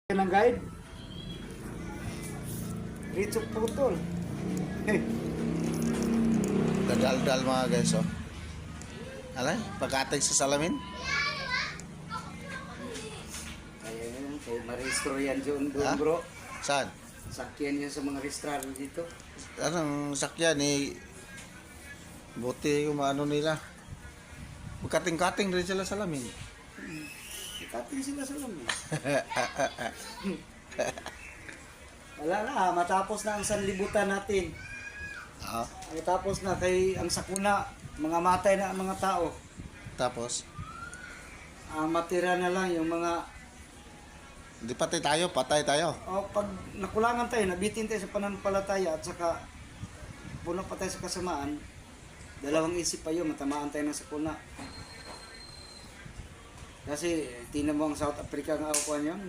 Ng guide. Rito putol. Dadal-dal mga guys, oh. Alay, pagkatay sa salamin. Ayan, kay marehistro yan doon Ha? bro. Saan? Sakyan yan sa mga rehistrado dito. Anong sakyan eh? Buti yung ano nila. Magkating-kating rin sila salamin. Ikatin sila sa lamin. Wala na, matapos na ang sanlibutan natin. Ah, Matapos na kay ang sakuna, mga matay na ang mga tao. tapos, Ang matira na lang yung mga di patay tayo. pag nakulangan tayo, nabitin tayo sa pananampalataya at saka puno pa tayo sa kasamaan, dalawang isip pa yun, matamaan tayo ng sakuna. Kasi tinan mo ang South Africa nga ako yan,